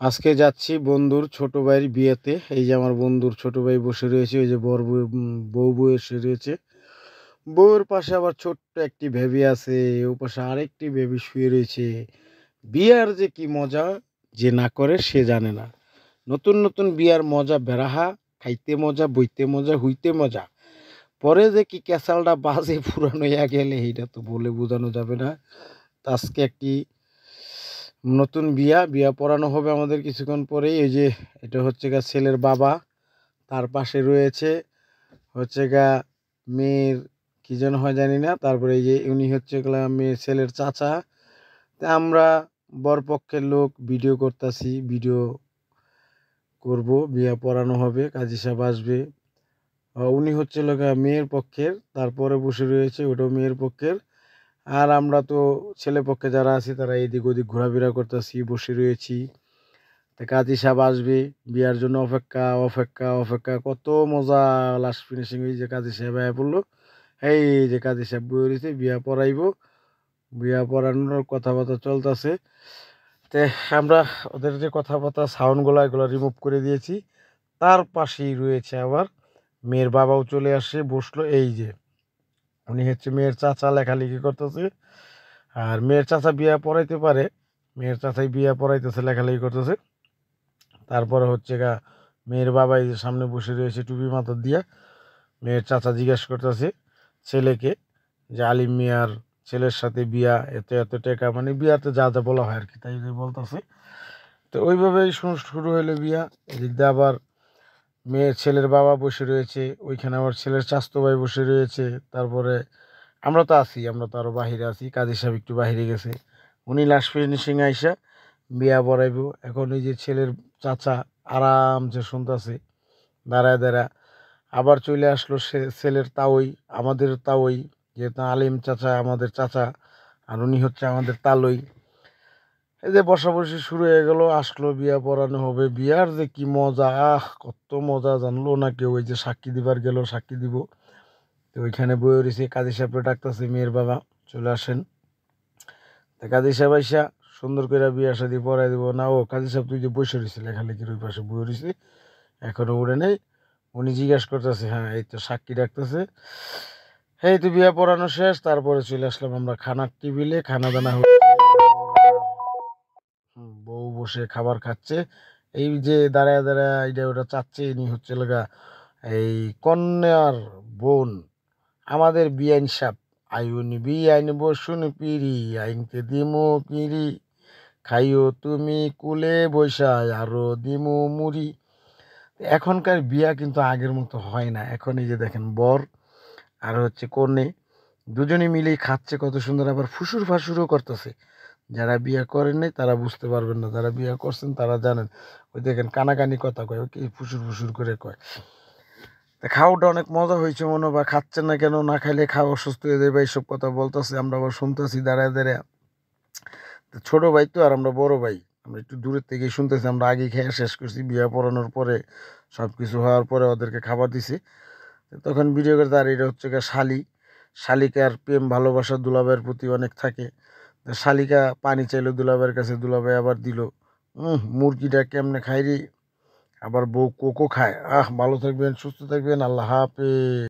আজকে যাচ্ছি বন্ধুর ছোট ভাইয়ের বিয়েতে। এই যে আমার বন্ধুর ছোট ভাই বসে রয়েছে, ওই যে বউ এসে রয়েছে। বউয়ের পাশে আবার ছোট্ট একটি বেবি আছে, ও পাশে আরেকটি বেবি শুয়ে রয়েছে। বিয়ার যে কি মজা, যে না করে সে জানে না। নতুন নতুন বিয়ার মজা বেড়াহা, খাইতে মজা, বইতে মজা, হইতে মজা। পরে যে কি ক্যাসালটা বাজে পুরানো হইয়া গেলে এইটা তো বলে বোঝানো যাবে না। তো আজকে একটি নতুন বিয়া পড়ানো হবে আমাদের কিছুক্ষণ পরেই। এই যে এটা হচ্ছে গা ছেলের বাবা, তার পাশে রয়েছে হচ্ছে গা মেয়ের কি যেন হয় জানি না। তারপরে এই যে উনি হচ্ছে গেলা মেয়ের ছেলের চাচা। তা আমরা বরপক্ষের লোক ভিডিও করতেছি, ভিডিও করব, বিয়া পড়ানো হবে, কাজী সাহেব আসবে। উনি হচ্ছে লগা মেয়ের পক্ষের, তারপরে বসে রয়েছে ওটাও মেয়ের পক্ষের। আর আমরা তো ছেলে পক্ষে যারা আছি তারা এদিক ওদিক ঘোরাফেরা করতেছি, বসে রয়েছি। তা কাজী সাহেব আসবে, বিয়ার জন্য অপেক্ষা অপেক্ষা অপেক্ষা, কত মজা। লাস্ট ফিনিশিং এই যে কাজী সাহেব আয়া পড়লো। এই যে কাজী সাহেব বই রয়েছে, বিয়া পড়াইবো, বিয়া পড়ানোর কথাবার্তা চলতেছে। তে আমরা ওদের যে কথাবার্তা সাউন্ডগুলো এগুলো রিমুভ করে দিয়েছি। তার পাশেই রয়েছে আবার মেয়ের বাবাও চলে আসে, বসলো। এই যে উনি হচ্ছে মেয়ের চাচা, লেখালেখি করতেছে। আর মেয়ের চাচা বিয়া পড়াইতে পারে, মেয়ের চাচাই বিয়া পড়াইতেছে, লেখালেখি করতেছে। তারপরে হচ্ছে গা মেয়ের বাবা এই যে সামনে বসে রয়েছে টুপি মাথা দিয়া। মেয়ের চাচা জিজ্ঞেস করতেছে ছেলেকে যে আলিম মিয়ার ছেলের সাথে বিয়া, এত এত টাকা, মানে বিয়াতে যা যা বলা হয় আর কি, তাই বলতেছে। তো ওইভাবেই শুরু হলো বিয়া। এদিক দিয়ে আবার মেয়ের ছেলের বাবা বসে রয়েছে, ওইখানে আবার ছেলের চাচতো ভাই বসে রয়েছে। তারপরে আমরা তো আছি, আমরা তো আরও বাহিরে আছি, কাজী সাহেব একটু বাহিরে গেছে। উনি লাস্ট ফিনিশিং আইসা বিয়া পড়াইব। এখন এই যে ছেলের চাচা আরামসে শুনতেছে দাঁড়ায় দাঁড়া। আবার চলে আসলো সে ছেলের তাওই, আমাদের তাওই, যেহেতু আলিম চাচা আমাদের চাচা, আর উনি হচ্ছে আমাদের তালই। এই যে বসাবসি শুরু হয়ে গেল, আসলো বিয়া পড়ানো হবে। বিয়ার যে কি মজা, কত মজা জানলো না কেউ। ওই যে সাক্ষী দিবার গেল, সাক্ষী দিব। তো ওইখানে বয়ে রয়েছে, কাজী সাহেবরা ডাকতেছে মেয়ের বাবা চলে আসেন। তা কাজী সাহেব আইসা সুন্দর করে বিয়া শাদি পড়াই দিব না। ও কাজী সাহেব তুই যে বসে রয়েছে লেখালেখির ওই পাশে বয়ে রয়েছে, এখনো উড়ে নেই। উনি জিজ্ঞাসা করতেছে, হ্যাঁ এই তো সাক্ষী ডাকতেছে। এই তো বিয়া পড়ানো শেষ, তারপরে চলে আসলাম আমরা খানার টেবিলে। খানা দানা বউ বসে খাবার খাচ্ছে। এই যে দাঁড়ায় দাঁড়ায় এটা ওটা চাচ্ছে, ইনি হচ্ছে লগা এই কন্যার বোন, আমাদের বিআইন সাহেব। আইন বিআইন বসুন পিড়ি, আইনকে দিমু পিড়ি, খাইও তুমি কুলে বৈশায় আরো দিমু মুড়ি। এখনকার বিয়া কিন্তু আগের মতো হয় না। এখন এই যে দেখেন বর আর হচ্ছে কনে দুজনে মিলেই খাচ্ছে কত সুন্দর, আবার ফুসুর ফাসুরও করতেছে। যারা বিয়ে করেন নাই তারা বুঝতে পারবেন না, যারা বিয়ে করছেন তারা জানেন। ওই দেখেন কানাকানি কথা কয়, ওই কি ফুসুর ফুসুর করে কয়। তা খাওয়াটা অনেক মজা হয়েছে মনে, বা খাচ্ছেন না কেন, না খাইলে খাওয়া অসুস্থ হয়ে যাবে, এইসব কথা বলতেছে। আমরা আবার শুনতেছি দাঁড়ায় দাঁড়ায়। তো ছোট ভাই তো, আর আমরা বড় ভাই, আমরা একটু দূরের থেকে শুনতেছি। আমরা আগে খেয়ে শেষ করছি, বিয়ে পড়ানোর পরে সব কিছু হওয়ার পরে ওদেরকে খাবার দিছি। তখন ভিডিও করতে। আর এটা হচ্ছে গা শালি, শালিকার প্রেম ভালোবাসা দুলাভাইয়ের প্রতি অনেক থাকে। তা শালিকা পানি চাইলো দুলাভাইয়ের কাছে, দুলাভাই আবার দিল। মুরগিটা কেমনে খাই রে। আবার বউ কোকো খায়। ভালো থাকবেন, সুস্থ থাকবেন, আল্লাহ হাফেজ।